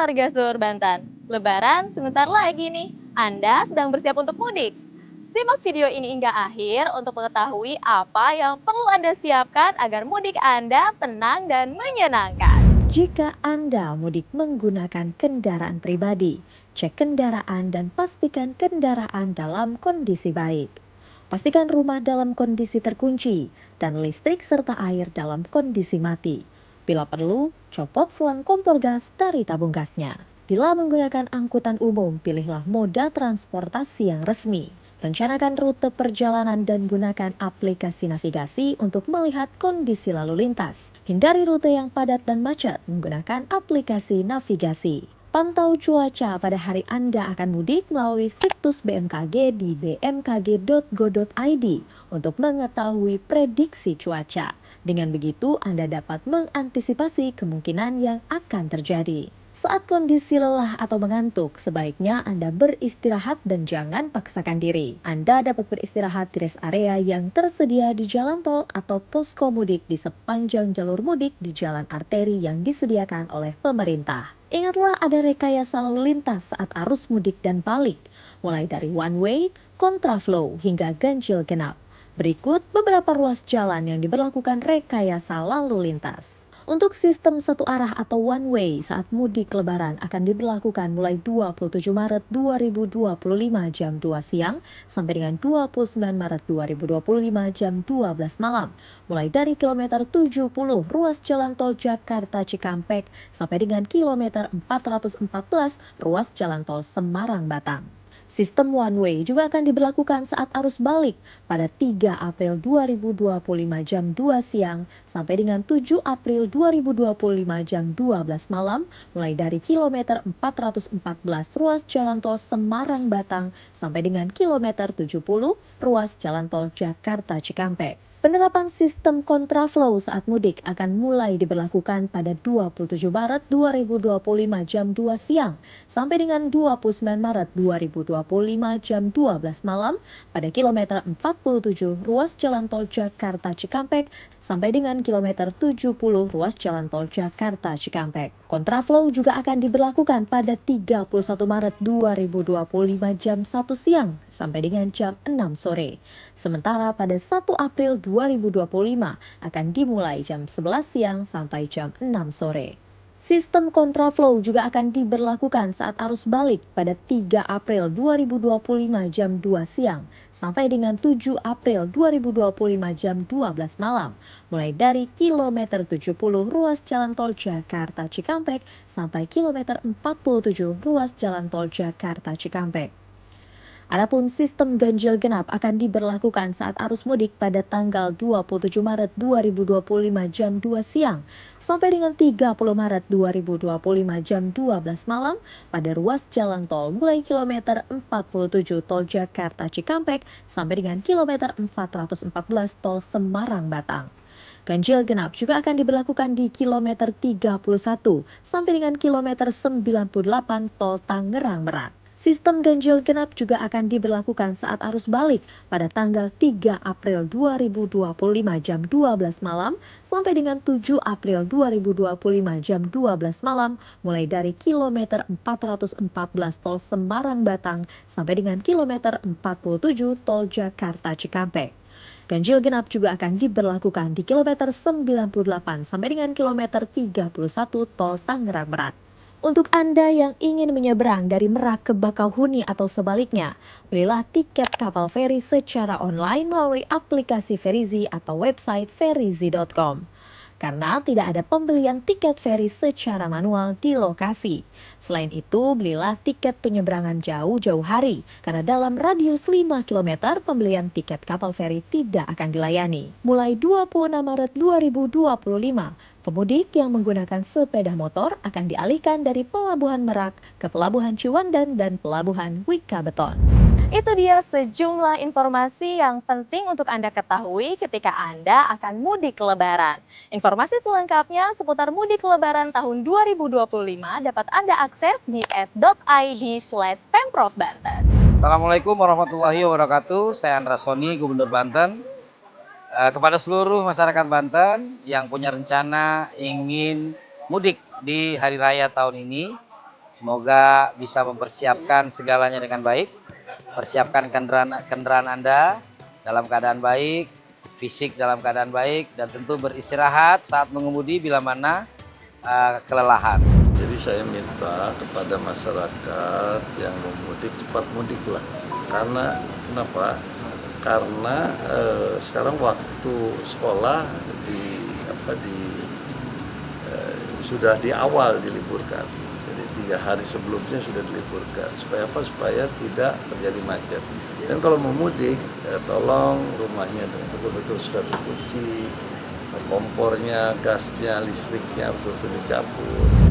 warga seluruh Banten. Lebaran sebentar lagi nih. Anda sedang bersiap untuk mudik? Simak video ini hingga akhir untuk mengetahui apa yang perlu Anda siapkan agar mudik Anda tenang dan menyenangkan. Jika Anda mudik menggunakan kendaraan pribadi, cek kendaraan dan pastikan kendaraan dalam kondisi baik. Pastikan rumah dalam kondisi terkunci dan listrik serta air dalam kondisi mati. Bila perlu, copot selang kompor gas dari tabung gasnya. Bila menggunakan angkutan umum, pilihlah moda transportasi yang resmi. Rencanakan rute perjalanan dan gunakan aplikasi navigasi untuk melihat kondisi lalu lintas. Hindari rute yang padat dan macet menggunakan aplikasi navigasi. Pantau cuaca pada hari Anda akan mudik melalui situs BMKG di bmkg.go.id untuk mengetahui prediksi cuaca. Dengan begitu, Anda dapat mengantisipasi kemungkinan yang akan terjadi. Saat kondisi lelah atau mengantuk, sebaiknya Anda beristirahat dan jangan paksakan diri. Anda dapat beristirahat di rest area yang tersedia di jalan tol atau posko mudik di sepanjang jalur mudik di jalan arteri yang disediakan oleh pemerintah. Ingatlah ada rekayasa lalu lintas saat arus mudik dan balik, mulai dari one way, kontraflow, hingga ganjil genap. Berikut beberapa ruas jalan yang diberlakukan rekayasa lalu lintas. Untuk sistem satu arah atau one way saat mudik lebaran akan diberlakukan mulai 27 Maret 2025 jam 2 siang sampai dengan 29 Maret 2025 jam 12 malam. Mulai dari kilometer 70 ruas jalan tol Jakarta Cikampek sampai dengan kilometer 414 ruas jalan tol Semarang Batang. Sistem one way juga akan diberlakukan saat arus balik pada 3 April 2025 jam 2 siang sampai dengan 7 April 2025 jam 12 malam mulai dari kilometer 414 ruas jalan tol Semarang Batang sampai dengan kilometer 70 ruas jalan tol Jakarta Cikampek. Penerapan sistem kontraflow saat mudik akan mulai diberlakukan pada 27 Maret 2025 jam 2 siang sampai dengan 29 Maret 2025 jam 12 malam pada kilometer 47 ruas jalan tol Jakarta Cikampek sampai dengan kilometer 70 ruas jalan tol Jakarta Cikampek. Kontraflow juga akan diberlakukan pada 31 Maret 2025 jam 1 siang sampai dengan jam 6 sore. Sementara pada 1 April 2025 akan dimulai jam 11 siang sampai jam 6 sore. Sistem kontraflow juga akan diberlakukan saat arus balik pada 3 April 2025 jam 2 siang sampai dengan 7 April 2025 jam 12 malam mulai dari kilometer 70 ruas jalan tol Jakarta Cikampek sampai kilometer 47 ruas jalan tol Jakarta Cikampek. Adapun sistem ganjil genap akan diberlakukan saat arus mudik pada tanggal 27 Maret 2025 jam 2 siang sampai dengan 30 Maret 2025 jam 12 malam pada ruas jalan tol mulai kilometer 47 tol Jakarta Cikampek sampai dengan kilometer 414 tol Semarang Batang. Ganjil genap juga akan diberlakukan di kilometer 31 sampai dengan kilometer 98 tol Tangerang Merak. Sistem ganjil genap juga akan diberlakukan saat arus balik pada tanggal 3 April 2025 jam 12 malam sampai dengan 7 April 2025 jam 12 malam mulai dari kilometer 414 tol Semarang Batang sampai dengan kilometer 47 tol Jakarta Cikampek. Ganjil genap juga akan diberlakukan di kilometer 98 sampai dengan kilometer 31 tol Tangerang Merak. Untuk Anda yang ingin menyeberang dari Merak ke Bakauheni atau sebaliknya, belilah tiket kapal feri secara online melalui aplikasi Ferizi atau website ferizi.com. Karena tidak ada pembelian tiket feri secara manual di lokasi. Selain itu, belilah tiket penyeberangan jauh-jauh hari, karena dalam radius 5 km pembelian tiket kapal feri tidak akan dilayani. Mulai 26 Maret 2025, pemudik yang menggunakan sepeda motor akan dialihkan dari Pelabuhan Merak ke Pelabuhan Ciwandan dan Pelabuhan Wika Beton. Itu dia sejumlah informasi yang penting untuk Anda ketahui ketika Anda akan mudik lebaran. Informasi selengkapnya seputar mudik lebaran tahun 2025 dapat Anda akses di s.id/Pemprov Banten. Assalamualaikum warahmatullahi wabarakatuh. Saya Andra Soni, Gubernur Banten. Kepada seluruh masyarakat Banten yang punya rencana ingin mudik di hari raya tahun ini, Semoga bisa mempersiapkan segalanya dengan baik, persiapkan kendaraan Anda dalam keadaan baik, fisik dalam keadaan baik, dan tentu beristirahat saat mengemudi bila mana kelelahan. Jadi saya minta kepada masyarakat yang mau mudik cepat mudik lah. Karena kenapa? Karena sekarang waktu sekolah sudah di awal diliburkan. Jadi 3 hari sebelumnya sudah diliburkan. Supaya apa? Supaya tidak terjadi macet. Dan kalau mau mudik, tolong rumahnya betul-betul sudah terkunci, kompornya, gasnya, listriknya betul-betul dicabut.